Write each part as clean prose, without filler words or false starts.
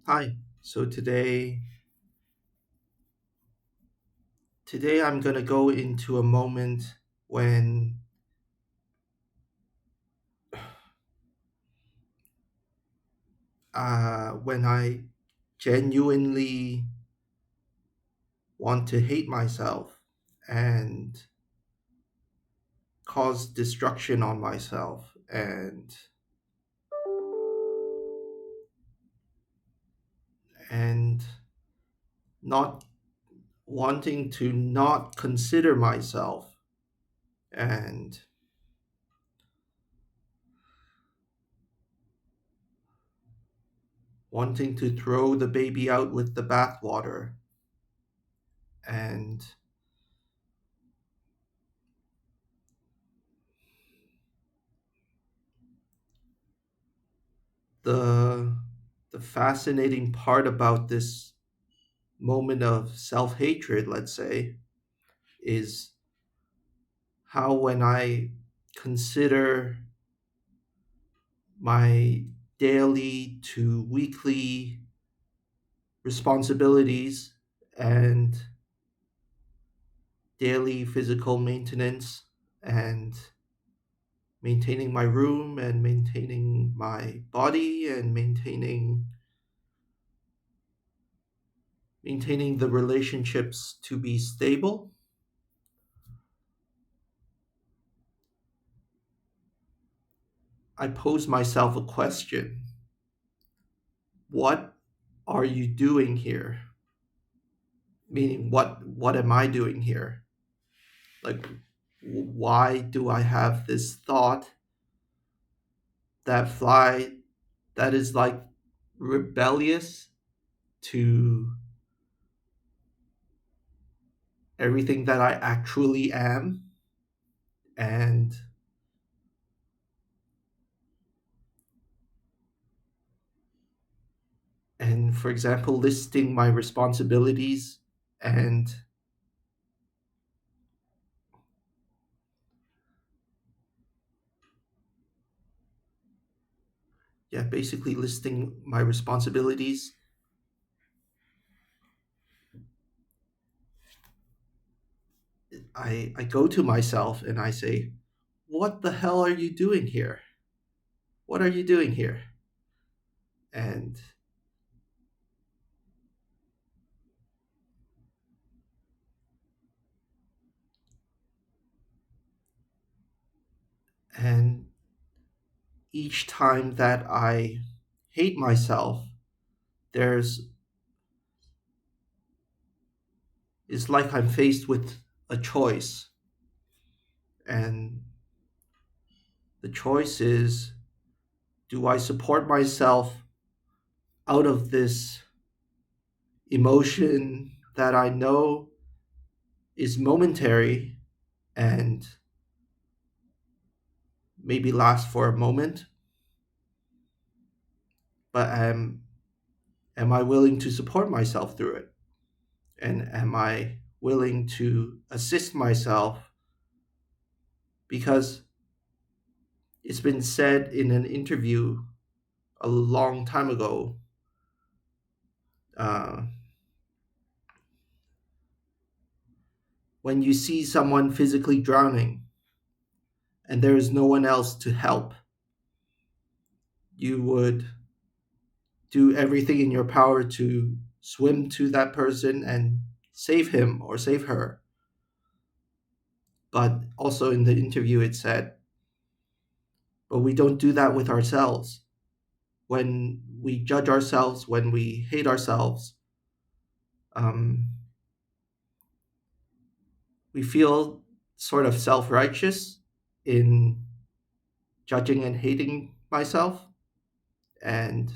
Hi. So today I'm going to go into a moment when when I genuinely want to hate myself and cause destruction on myself and not wanting to not consider myself and wanting to throw the baby out with the bathwater and the the fascinating part about this moment of self-hatred, let's say, is how when I consider my daily to weekly responsibilities and daily physical maintenance and maintaining my room and maintaining my body and maintaining the relationships to be stable, I pose myself a question. What are you doing here? Meaning, what am I doing here? Like, why do I have this thought that fly that is like rebellious to everything that I actually am? And and for example, listing my responsibilities and yeah, basically listing my responsibilities, I go to myself and I say, what the hell are you doing here? What are you doing here? and and each time that I hate myself, there's it's like I'm faced with a choice. And the choice is, do I support myself out of this emotion that I know is momentary and maybe lasts for a moment, but am I willing to support myself through it? And am I willing to assist myself? Because it's been said in an interview a long time ago, uh, when you see someone physically drowning and there is no one else to help, you would do everything in your power to swim to that person and save him or save her. But also in the interview, it said, but we don't do that with ourselves. When we judge ourselves, when we hate ourselves, um, we feel sort of self righteous in judging and hating myself. And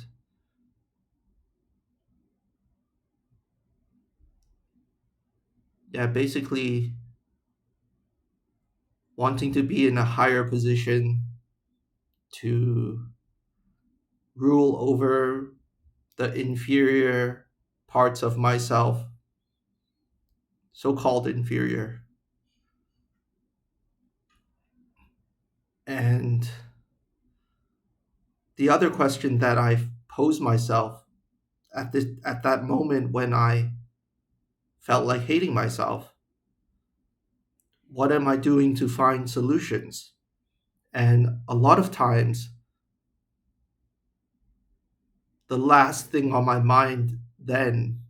yeah, basically wanting to be in a higher position to rule over the inferior parts of myself, so called inferior. And the other question that I pose myself at that moment when I felt like hating myself, what am I doing to find solutions? And a lot of times, the last thing on my mind then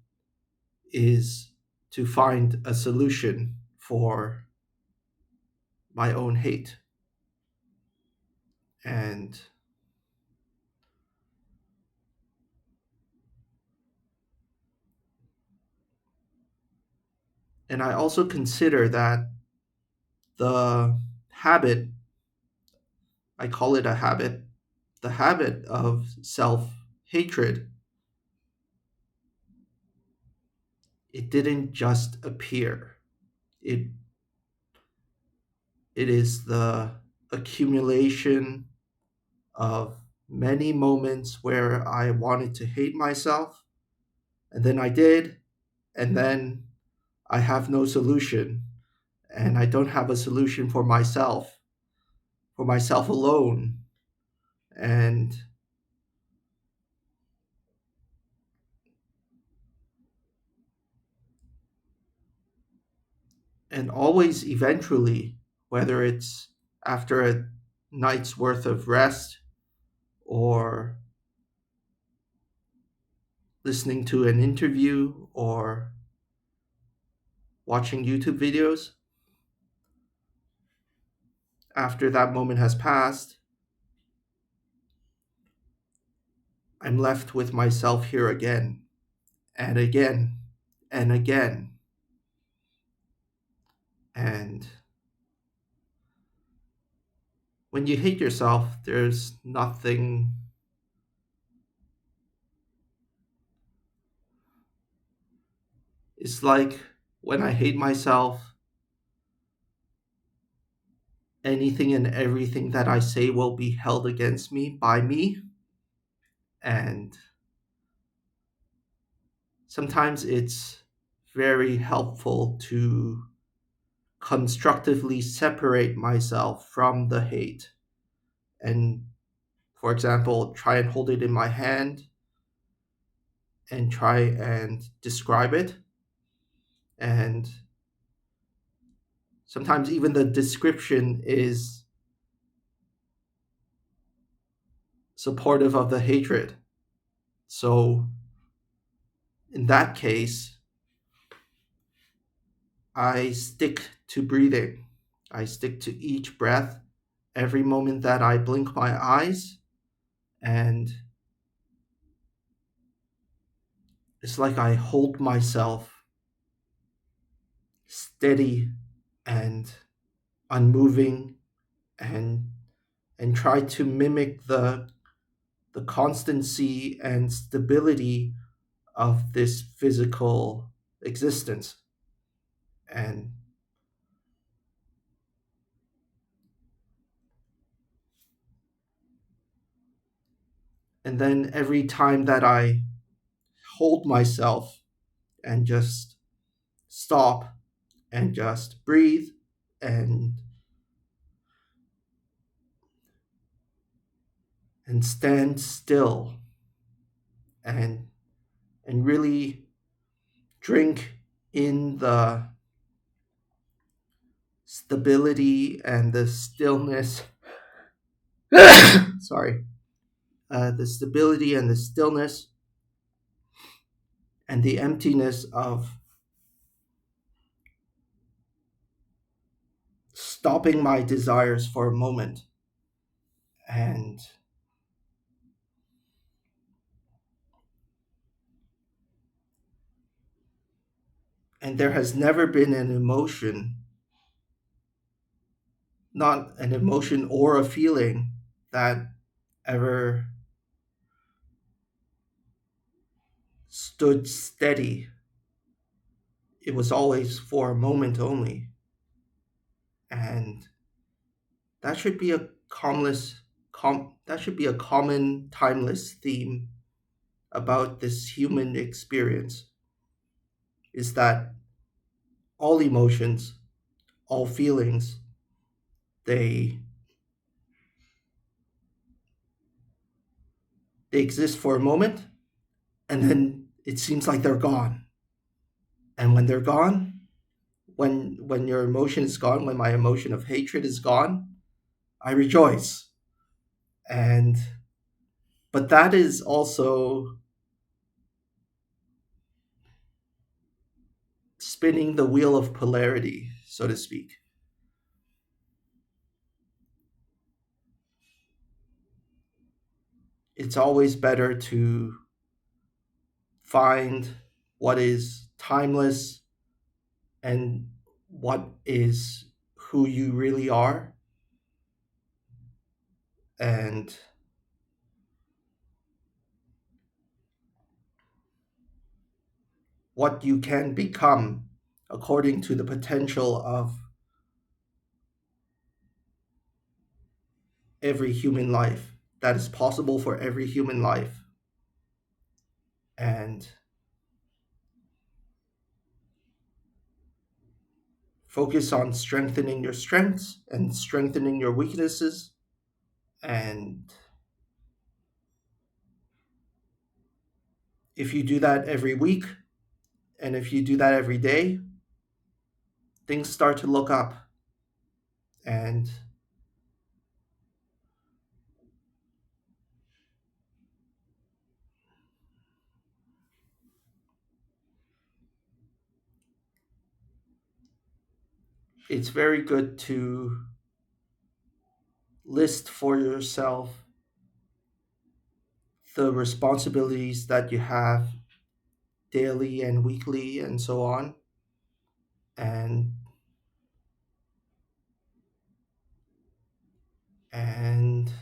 is to find a solution for my own hate. And I also consider that the habit, I call it a habit, the habit of self hatred, it didn't just appear. It it is the accumulation of many moments where I wanted to hate myself, and then I did, and then I have no solution, and I don't have a solution for myself alone, and always eventually, whether it's after a night's worth of rest or listening to an interview or watching YouTube videos, after that moment has passed, I'm left with myself here again and again and again. And when you hate yourself, there's nothing, it's like when I hate myself, anything and everything that I say will be held against me by me. And sometimes it's very helpful to constructively separate myself from the hate and, for example, try and hold it in my hand and try and describe it. And sometimes even the description is supportive of the hatred. So in that case, I stick to breathing. I stick to each breath every moment that I blink my eyes. And it's like I hold myself steady and unmoving, and try to mimic the constancy and stability of this physical existence. And then every time that I hold myself and just stop and just breathe and stand still and really drink in the stability and the stillness. Sorry. The stability and the stillness and the emptiness of stopping my desires for a moment. And there has never been an emotion, not an emotion or a feeling, that ever stood steady. It was always for a moment only. And that should be a that should be a common timeless theme about this human experience, is that all emotions, all feelings, they exist for a moment, and then it seems like they're gone. And when they're gone, when your emotion is gone, when my emotion of hatred is gone, I rejoice. And but that is also spinning the wheel of polarity, so to speak. It's always better to find what is timeless and what is who you really are, and what you can become according to the potential of every human life, that is possible for every human life. And focus on strengthening your strengths and strengthening your weaknesses. And if you do that every week, and if you do that every day, things start to look up. And it's very good to list for yourself the responsibilities that you have daily and weekly and so on, and and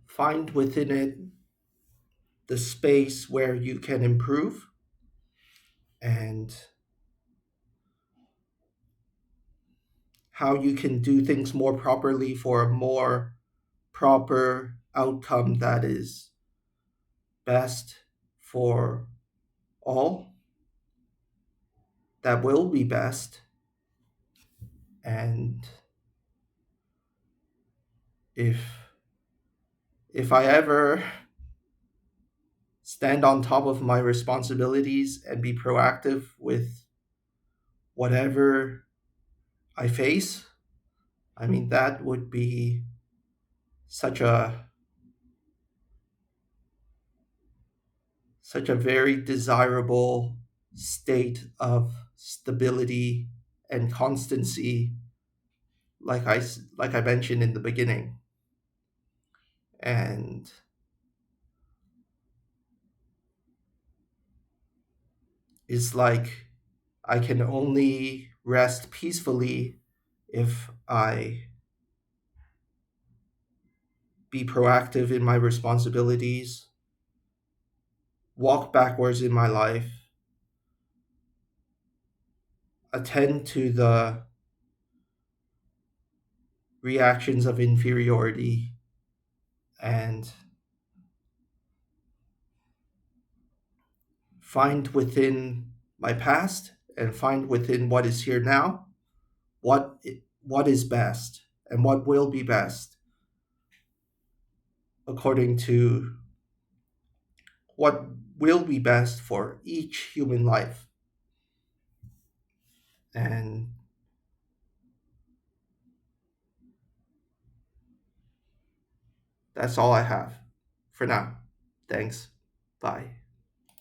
find within it the space where you can improve, and how you can do things more properly for a more proper outcome that is best for all, that will be best. And if I ever stand on top of my responsibilities and be proactive with whatever I face, I mean, that would be such a very desirable state of stability and constancy, like I mentioned in the beginning. And it's like I can only rest peacefully if I be proactive in my responsibilities, walk backwards in my life, attend to the reactions of inferiority, and find within my past and find within what is here now what is best and what will be best according to what will be best for each human life. And that's all I have for now. Thanks. Bye.